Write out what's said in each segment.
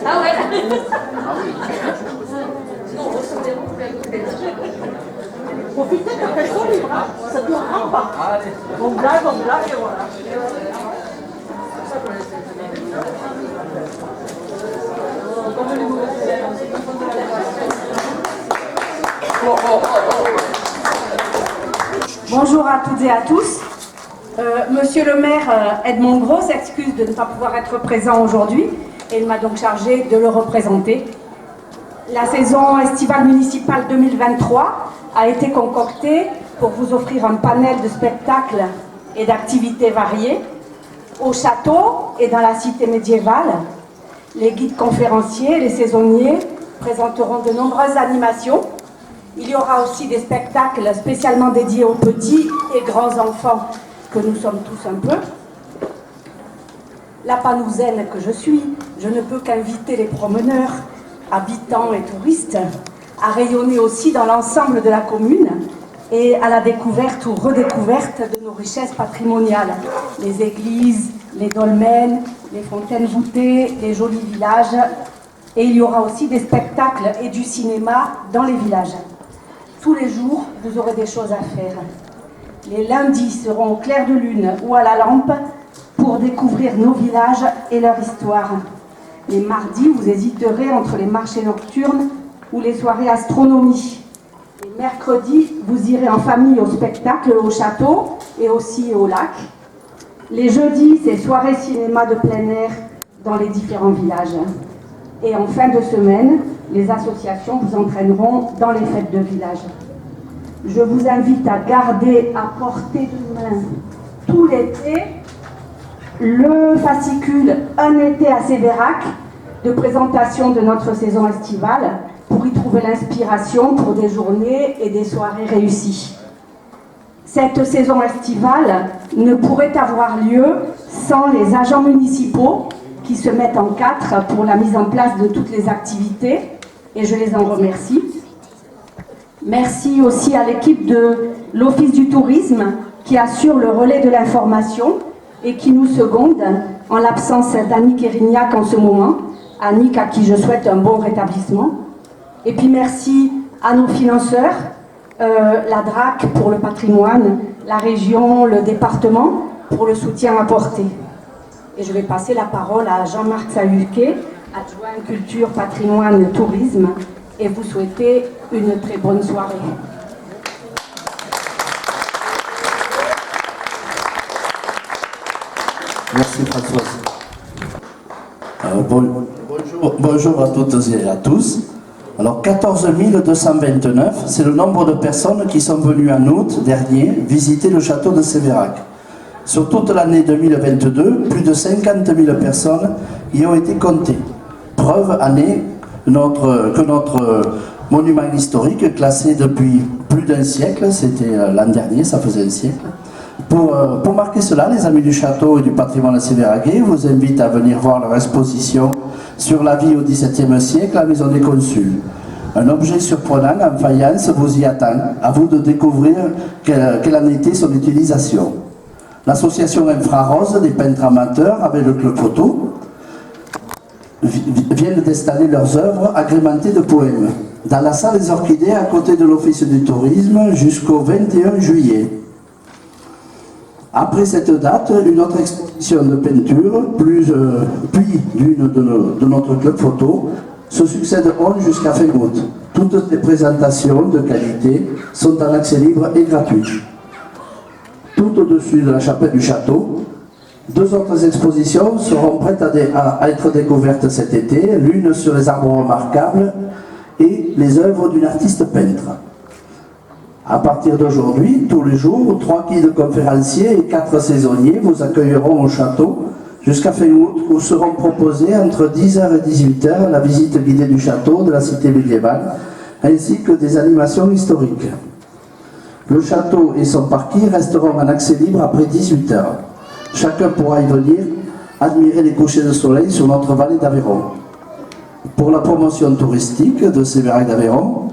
Ah ouais. Profitez de la question libre, hein. Ça ne durera pas. On blague, et voilà. Bonjour à toutes et à tous. Monsieur le maire Edmond Gros s'excuse de ne pas pouvoir être présent aujourd'hui et il m'a donc chargé de le représenter. La saison estivale municipale 2023 a été concoctée pour vous offrir un panel de spectacles et d'activités variées au château et dans la cité médiévale. Les guides conférenciers, les saisonniers présenteront de nombreuses animations. Il y aura aussi des spectacles spécialement dédiés aux petits et grands enfants que nous sommes tous un peu. La Panouzaine que je suis, je ne peux qu'inviter les promeneurs, habitants et touristes à rayonner aussi dans l'ensemble de la commune et à la découverte ou redécouverte de nos richesses patrimoniales. Les églises, les dolmens, les fontaines voûtées, les jolis villages. Et il y aura aussi des spectacles et du cinéma dans les villages. Tous les jours, vous aurez des choses à faire. Les lundis seront au clair de lune ou à la lampe pour découvrir nos villages et leur histoire. Les mardis, vous hésiterez entre les marchés nocturnes ou les soirées astronomie. Les mercredis, vous irez en famille au spectacle, au château et aussi au lac. Les jeudis, c'est soirée cinéma de plein air dans les différents villages. Et en fin de semaine, les associations vous entraîneront dans les fêtes de village. Je vous invite à garder à portée de main tout l'été le fascicule Un été à Sévérac de présentation de notre saison estivale pour y trouver l'inspiration pour des journées et des soirées réussies. Cette saison estivale ne pourrait avoir lieu sans les agents municipaux qui se mettent en quatre pour la mise en place de toutes les activités et je les en remercie. Merci aussi à l'équipe de l'Office du tourisme qui assure le relais de l'information et qui nous seconde en l'absence d'Annick Erignac en ce moment. Annick à qui je souhaite un bon rétablissement. Et puis merci à nos financeurs, la DRAC pour le patrimoine, la région, le département pour le soutien apporté. Et je vais passer la parole à Jean-Marc Sahuquet, adjoint culture, patrimoine, tourisme, et vous souhaiter une très bonne soirée. Merci Françoise. Bonjour à toutes et à tous. Alors 14 229, c'est le nombre de personnes qui sont venues en août dernier visiter le château de Sévérac. Sur toute l'année 2022, plus de 50 000 personnes y ont été comptées. Preuve année que notre monument historique, classé depuis plus d'un siècle, c'était l'an dernier, ça faisait un siècle. Pour marquer cela, les amis du château et du patrimoine sévéraguais vous invitent à venir voir leur exposition sur la vie au XVIIe siècle à la Maison des Consuls. Un objet surprenant en faïence vous y attend, à vous de découvrir quelle en était son utilisation. L'association Infrarose des peintres amateurs avec le club photo viennent d'installer leurs œuvres agrémentées de poèmes dans la salle des Orchidées à côté de l'Office du tourisme jusqu'au 21 juillet. Après cette date, une autre exposition de peinture, puis l'une de notre club photo, se succéderont jusqu'à fin août. Toutes les présentations de qualité sont en accès libre et gratuit. Tout au-dessus de la chapelle du château, deux autres expositions seront prêtes à être découvertes cet été, l'une sur les arbres remarquables et les œuvres d'une artiste peintre. À partir d'aujourd'hui, tous les jours, 3 guides conférenciers et 4 saisonniers vous accueilleront au château jusqu'à fin août, où seront proposées entre 10h et 18h la visite guidée du château, de la cité médiévale, ainsi que des animations historiques. Le château et son parking resteront en accès libre après 18h. Chacun pourra y venir admirer les couchers de soleil sur notre vallée d'Aveyron. Pour la promotion touristique de Sévérac d'Aveyron,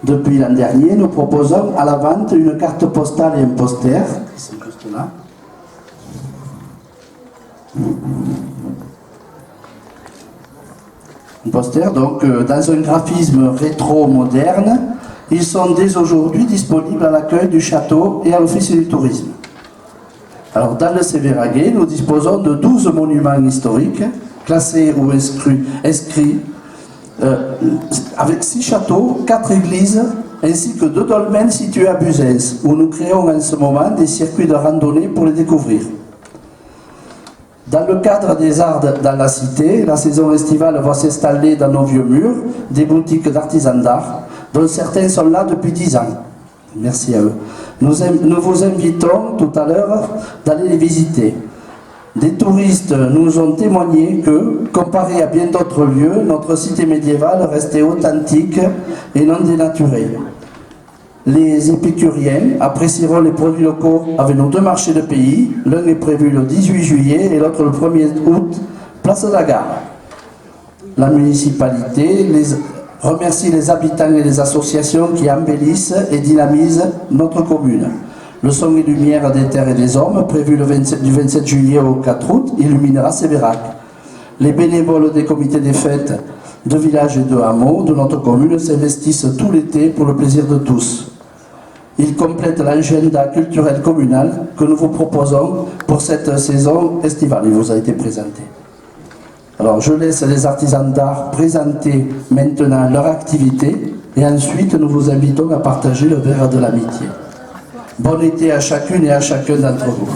depuis l'an dernier, nous proposons à la vente une carte postale et un poster, qui sont juste là. poster, donc dans un graphisme rétro-moderne. Ils sont dès aujourd'hui disponibles à l'accueil du château et à l'Office du tourisme. Alors, dans le Sévéraguet, nous disposons de 12 monuments historiques, classés ou inscrits, avec 6 châteaux, 4 églises, ainsi que 2 dolmens situés à Buzès, où nous créons en ce moment des circuits de randonnée pour les découvrir. Dans le cadre des arts dans la cité, la saison estivale va s'installer dans nos vieux murs des boutiques d'artisans d'art, dont certains sont là depuis 10 ans. Merci à eux. Nous vous invitons tout à l'heure d'aller les visiter. Des touristes nous ont témoigné que, comparé à bien d'autres lieux, notre cité médiévale restait authentique et non dénaturée. Les épicuriens apprécieront les produits locaux avec nos 2 marchés de pays. L'un est prévu le 18 juillet et l'autre le 1er août, place de la Gare. La municipalité remercie les habitants et les associations qui embellissent et dynamisent notre commune. Le son et lumière des terres et des hommes, prévu du 27 juillet au 4 août, illuminera Sévérac. Les bénévoles des comités des fêtes de villages et de hameaux de notre commune s'investissent tout l'été pour le plaisir de tous. Ils complètent l'agenda culturel communal que nous vous proposons pour cette saison estivale. Il vous a été présenté. Alors, je laisse les artisans d'art présenter maintenant leur activité et ensuite nous vous invitons à partager le verre de l'amitié. Bon été à chacune et à chacun d'entre vous.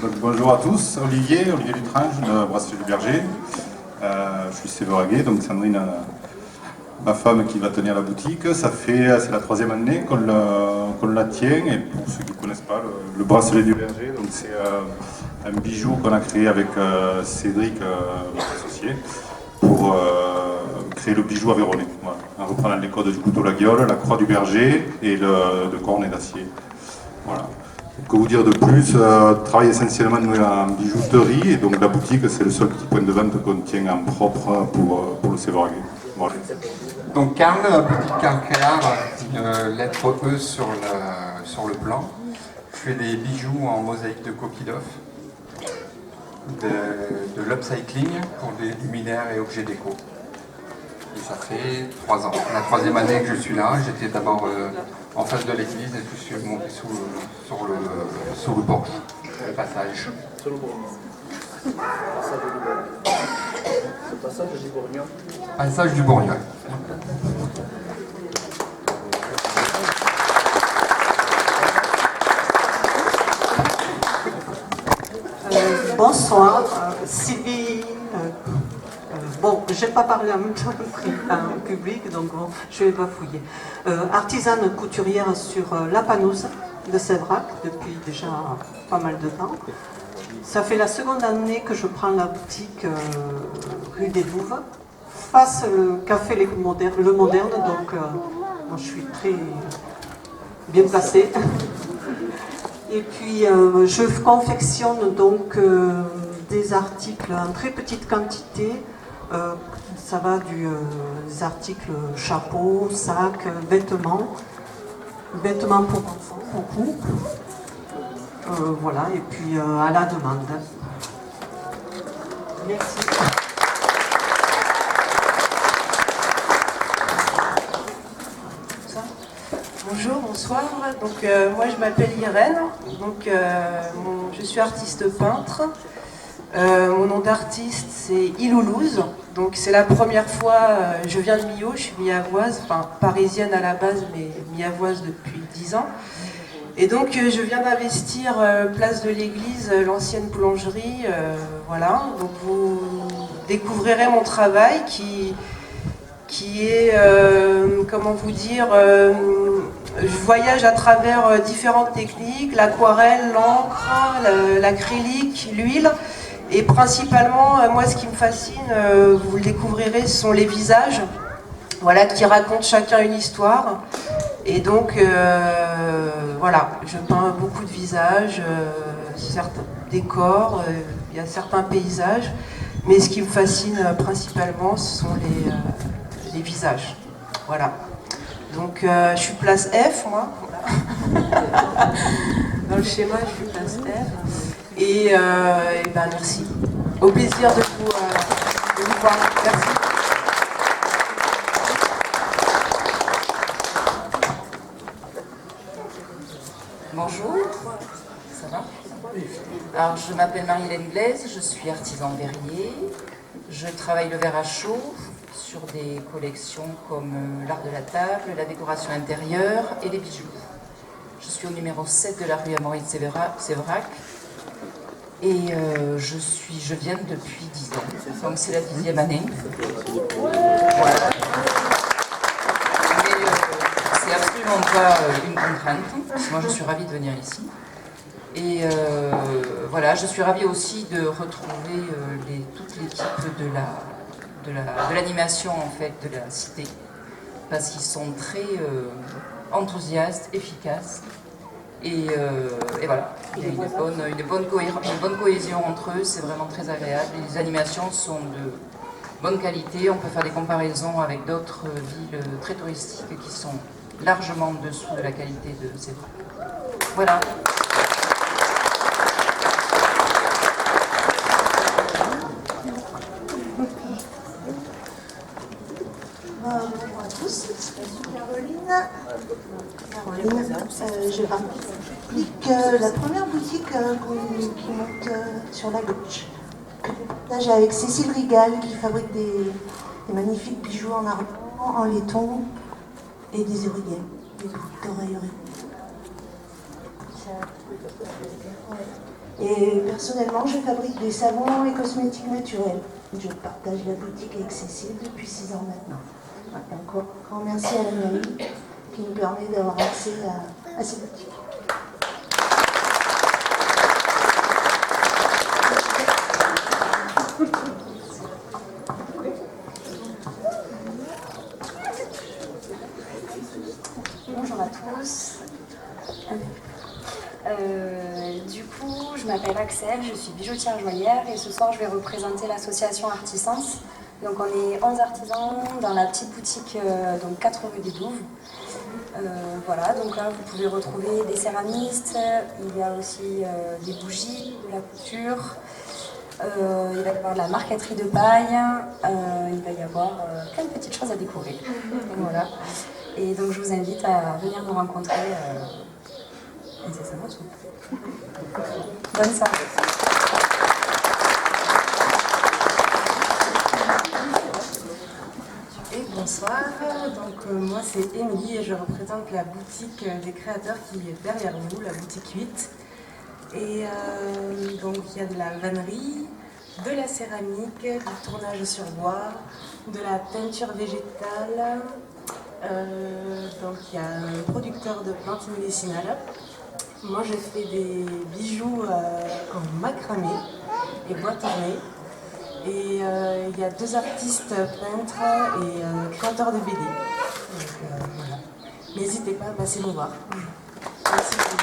Donc, bonjour à tous, Olivier Dutrange de Brasserie du Berger. Je suis sévéraguais, donc Sandrine, ma femme qui va tenir la boutique. C'est la 3e année qu'on la tient, et pour ceux qui ne connaissent pas, le Bracelet du Berger, donc c'est un bijou qu'on a créé avec Cédric, notre associé, pour créer le bijou aveyronnais, voilà, en reprenant les codes du couteau la guiole, la croix du berger et de cornet d'acier. Voilà. Que vous dire de plus, travaille essentiellement en bijouterie, et donc la boutique c'est le seul petit point de vente qu'on tient en propre pour le Sévéraguet. Voilà. Donc Karl, boutique Karl Créard, lettre E sur le plan. Je fais des bijoux en mosaïque de coquille d'œuf, de l'upcycling pour des luminaires et objets déco. Et ça fait 3 ans. La 3e année que je suis là, j'étais d'abord en face de l'église et puis je suis monté sur le porche, le passage. Passage du Bourgneul. Bonsoir, Sylvie. Bon, je n'ai pas parlé en public, donc bon, je vais bafouiller. Artisane couturière sur La Panouse de Sévérac depuis déjà pas mal de temps. Ça fait la 2e année que je prends la boutique rue des Douves, face le café le Moderne, donc moi, je suis très bien placée. Et puis je confectionne donc des articles en très petite quantité. Ça va des articles chapeaux, sacs, vêtements pour enfants, beaucoup. Voilà, et puis à la demande. Merci. Bonjour, bonsoir. Donc moi je m'appelle Irène. Donc je suis artiste peintre. Mon nom d'artiste c'est Iloulouse. Donc c'est la première fois. Je viens de Millau, je suis miavoise, enfin parisienne à la base, mais miavoise depuis 10 ans. Et donc je viens d'investir place de l'église, l'ancienne boulangerie. Voilà. Donc vous découvrirez mon travail qui est comment vous dire. Je voyage à travers différentes techniques, l'aquarelle, l'encre, l'acrylique, l'huile. Et principalement, moi ce qui me fascine, vous le découvrirez, ce sont les visages, voilà, qui racontent chacun une histoire. Et donc, voilà, je peins beaucoup de visages, certains décors, il y a certains paysages. Mais ce qui me fascine principalement, ce sont les visages. Voilà. Donc je suis place F, moi. Voilà. Dans le schéma, je suis place F. Et ben merci. Au plaisir de vous voir. Merci. Bonjour, ça va? Alors, je m'appelle Marie-Hélène Glaise, je suis artisan verrier. Je travaille le verre à chaud sur des collections comme l'art de la table, la décoration intérieure et les bijoux. Je suis au numéro 7 de la rue Amaury de Séverac et je viens depuis 10 ans, donc c'est la 10e année. Voilà. Mais c'est absolument pas une contrainte, parce que moi je suis ravie de venir ici. Et voilà, je suis ravie aussi de retrouver toute l'équipe de l'animation en fait de la cité, parce qu'ils sont très enthousiastes, efficaces, et voilà, il y a une bonne cohésion entre eux, c'est vraiment très agréable. Les animations sont de bonne qualité, on peut faire des comparaisons avec d'autres villes très touristiques qui sont largement en dessous de la qualité de Séverac. Voilà. Bonjour à tous, je suis Caroline. Je rapplique la première boutique qui monte sur la gauche. Là, j'ai avec Cécile Rigal qui fabrique des magnifiques bijoux en argent, en laiton et des oreillers, des boucles d'oreillerie. Et personnellement, je fabrique des savons et cosmétiques naturels. Je partage la boutique avec Cécile depuis 6 ans maintenant. Et encore un grand merci à la mairie qui nous permet d'avoir accès à ces boutiques. Bonjour à tous. Du coup, je m'appelle Axel, je suis bijoutière joaillière et ce soir je vais représenter l'association Artisans. Donc on est 11 artisans dans la petite boutique, donc 4 rue des Douves. Voilà, donc là vous pouvez retrouver des céramistes, il y a aussi des bougies, de la couture, il va y avoir de la marqueterie de paille, il va y avoir plein de petites choses à découvrir. Donc, voilà. Et donc je vous invite à venir nous rencontrer incessamment sous. Bonne soirée. Bonsoir, donc moi c'est Émilie et je représente la boutique des créateurs qui est derrière nous, la boutique 8. Et donc il y a de la vannerie, de la céramique, du tournage sur bois, de la peinture végétale, donc il y a un producteur de plantes médicinales. Moi je fais des bijoux en macramé et bois tourné. Et il y a 2 artistes peintres et créateurs de BD. Donc voilà. N'hésitez pas à passer nous voir. Merci beaucoup.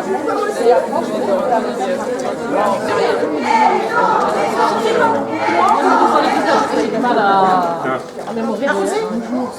Personne ne se reproche d'être moche.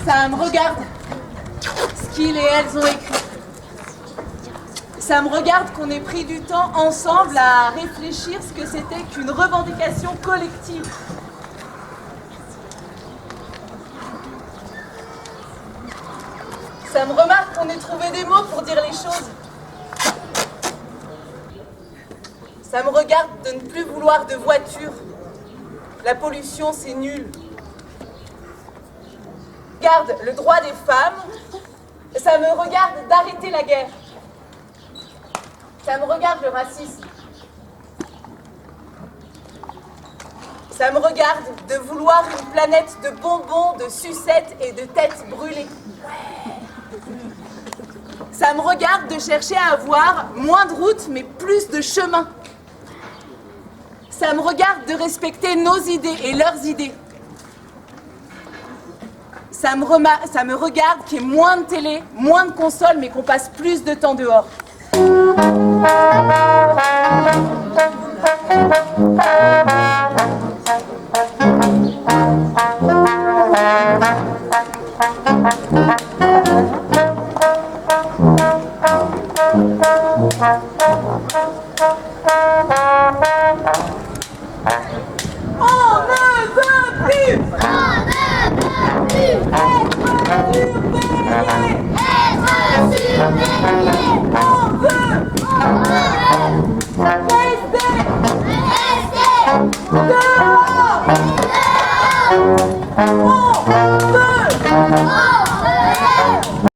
Ça me regarde ce qu'ils et elles ont écrit. Ça me regarde qu'on ait pris du temps ensemble à réfléchir ce que c'était qu'une revendication collective. Ça me remarque qu'on ait trouvé des mots pour dire les choses. Ça me regarde de ne plus vouloir de voiture. La pollution, c'est nul. Regarde le droit des femmes. Ça me regarde d'arrêter la guerre. Ça me regarde le racisme. Ça me regarde de vouloir une planète de bonbons, de sucettes et de têtes brûlées. Ça me regarde de chercher à avoir moins de routes mais plus de chemins. Ça me regarde de respecter nos idées et leurs idées. Ça me regarde qu'il y ait moins de télé, moins de consoles, mais qu'on passe plus de temps dehors. On ne veut plus! On ne veut plus! Être surveillé! On veut! Rester! Dehors! On veut!